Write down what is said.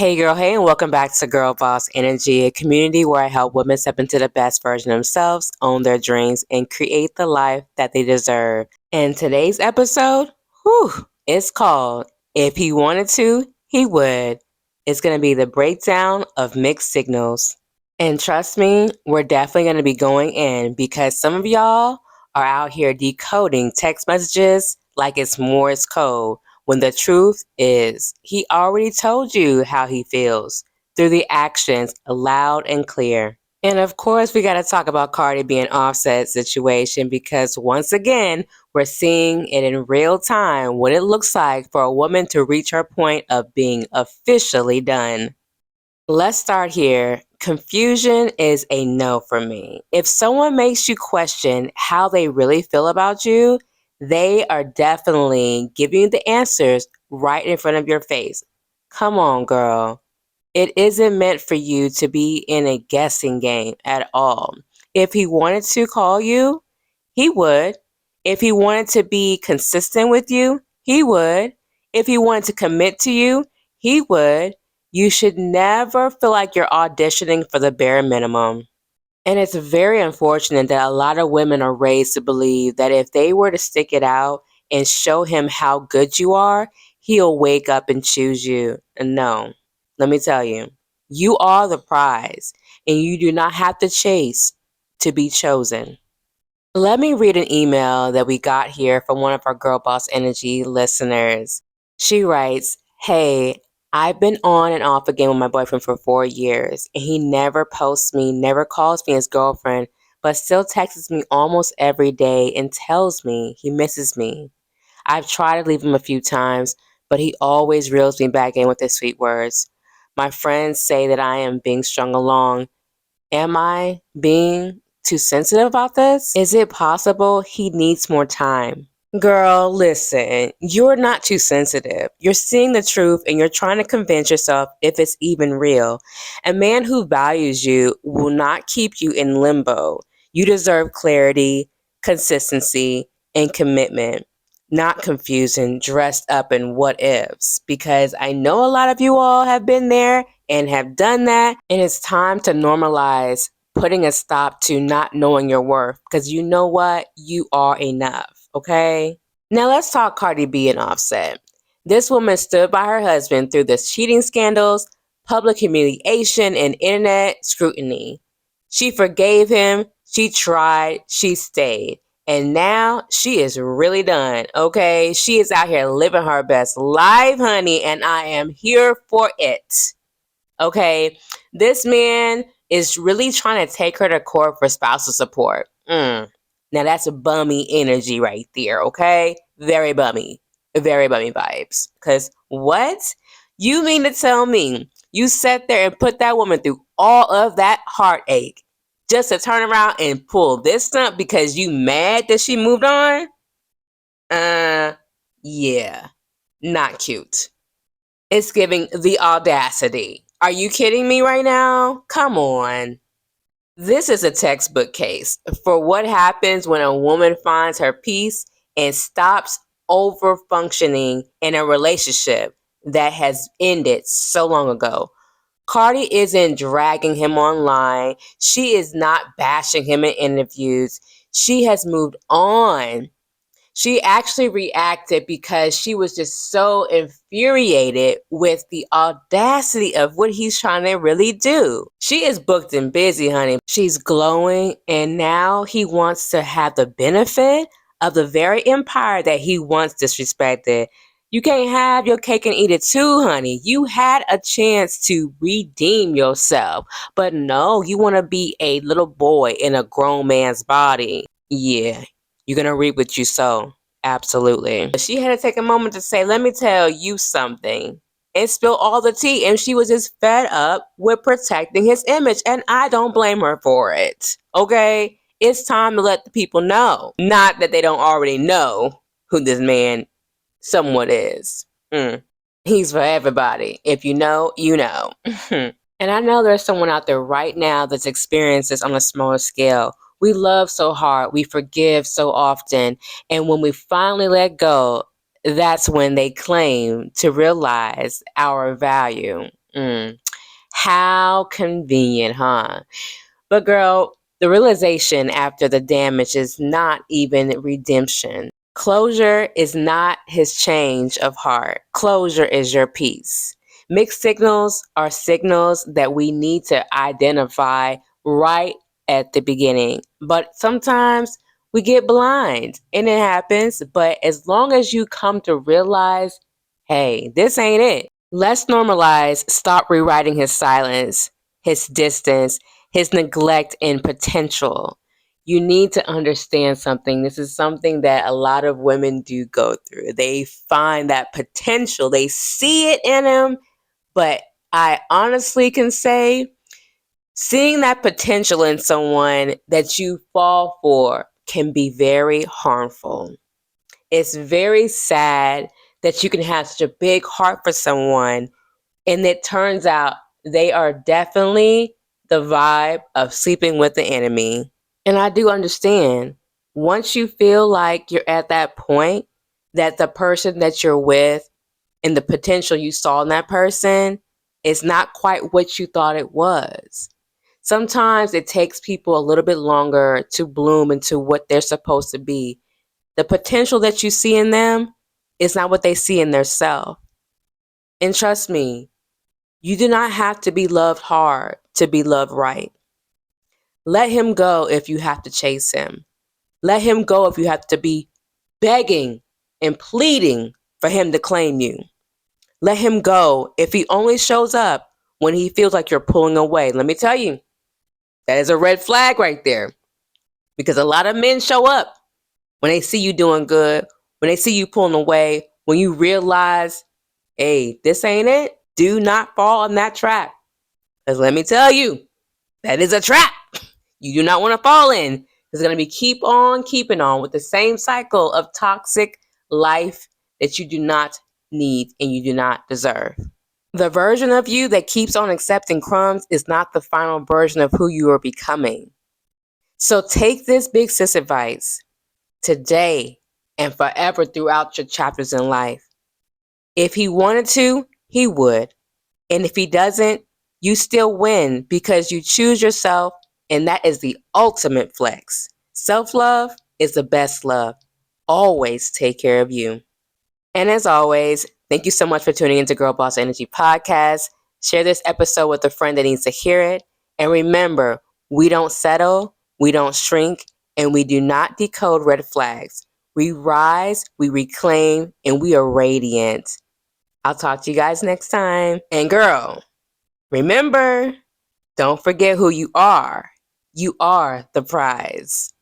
Hey girl, hey, and welcome back to Girl Boss Energy, a community where I help women step into the best version of themselves, own their dreams, and create the life that they deserve. And today's episode, it's called If He Wanted to, He Would. It's going to be the breakdown of mixed signals. And trust me, we're definitely going to be going in because some of y'all are out here decoding text messages like it's Morse code when the truth is, he already told you how he feels through the actions, loud and clear. And of course, we got to talk about Cardi B and Offset situation because once again, we're seeing it in real time what it looks like for a woman to reach her point of being officially done. Let's start here. Confusion is a no for me. If someone makes you question how they really feel about you, they are definitely giving you the answers right in front of your face. Come on, girl. It isn't meant for you to be in a guessing game at all. If he wanted to call you, he would. If he wanted to be consistent with you, he would. If he wanted to commit to you, he would. You should never feel like you're auditioning for the bare minimum. And it's very unfortunate that a lot of women are raised to believe that if they were to stick it out and show him how good you are, he'll wake up and choose you. And no, let me tell you, you are the prize and you do not have to chase to be chosen. Let me read an email that we got here from one of our Girl Boss Energy listeners. She writes, "Hey, I've been on and off again with my boyfriend for 4 years, and he never posts me, never calls me his girlfriend, but still texts me almost every day and tells me he misses me. I've tried to leave him a few times, but he always reels me back in with his sweet words. My friends say that I am being strung along. Am I being too sensitive about this? Is it possible he needs more time?" Girl, listen, you're not too sensitive. You're seeing the truth and you're trying to convince yourself if it's even real. A man who values you will not keep you in limbo. You deserve clarity, consistency, and commitment, not confusion dressed up in what ifs. Because I know a lot of you all have been there and have done that, and it's time to normalize putting a stop to not knowing your worth because you know what? You are enough. Okay? Now let's talk Cardi B and Offset. This woman stood by her husband through the cheating scandals, public humiliation, and internet scrutiny. She forgave him, she tried, she stayed. And now she is really done, okay? She is out here living her best life, honey, and I am here for it. Okay? This man is really trying to take her to court for spousal support. Now that's a bummy energy right there, okay? Very bummy vibes. Because what? You mean to tell me you sat there and put that woman through all of that heartache just to turn around and pull this stunt because you mad that she moved on? Yeah, not cute. It's giving the audacity. Are you kidding me right now? Come on. This is a textbook case for what happens when a woman finds her peace and stops over functioning in a relationship that has ended so long ago. Cardi isn't dragging him online. She is not bashing him in interviews. She has moved on. She actually reacted because she was just so infuriated with the audacity of what he's trying to really do. She is booked and busy, honey. She's glowing, and now he wants to have the benefit of the very empire that he once disrespected. You can't have your cake and eat it too, honey. You had a chance to redeem yourself, but no, you want to be a little boy in a grown man's body. Yeah, you're going to reap what you sow. Absolutely. But she had to take a moment to say, let me tell you something. And spill all the tea. And she was just fed up with protecting his image. And I don't blame her for it. Okay? It's time to let the people know. Not that they don't already know who this man somewhat is. He's for everybody. If you know, you know. And I know there's someone out there right now that's experienced this on a smaller scale. We love so hard, we forgive so often, and when we finally let go, that's when they claim to realize our value. How convenient, huh? But girl, the realization after the damage is not even redemption. Closure is not his change of heart. Closure is your peace. Mixed signals are signals that we need to identify right at the beginning. But sometimes we get blind and it happens. But as long as you come to realize, hey, this ain't it. Let's normalize, stop rewriting his silence, his distance, his neglect, and potential. You need to understand something. This is something that a lot of women do go through. They find that potential, they see it in him, but I honestly can say seeing that potential in someone that you fall for can be very harmful. It's very sad that you can have such a big heart for someone and it turns out they are definitely the vibe of sleeping with the enemy. And I do understand. Once you feel like you're at that point, that the person that you're with and the potential you saw in that person is not quite what you thought it was. Sometimes it takes people a little bit longer to bloom into what they're supposed to be. The potential that you see in them is not what they see in their self. And trust me, you do not have to be loved hard to be loved right. Let him go if you have to chase him. Let him go if you have to be begging and pleading for him to claim you. Let him go if he only shows up when he feels like you're pulling away. Let me tell you, that is a red flag right there. Because a lot of men show up when they see you doing good, when they see you pulling away, when you realize, hey, this ain't it. Do not fall in that trap. Because let me tell you, that is a trap you do not want to fall in. It's going to be keep on keeping on with the same cycle of toxic life that you do not need and you do not deserve. The version of you that keeps on accepting crumbs is not the final version of who you are becoming. So take this big sis advice today and forever throughout your chapters in life. If he wanted to, he would. And if he doesn't, you still win because you choose yourself, and that is the ultimate flex. Self-love is the best love. Always take care of you. And as always, thank you so much for tuning into Girl Boss Energy Podcast. Share this episode with a friend that needs to hear it. And remember, we don't settle, we don't shrink, and we do not decode red flags. We rise, we reclaim, and we are radiant. I'll talk to you guys next time. And girl, remember, don't forget who you are. You are the prize.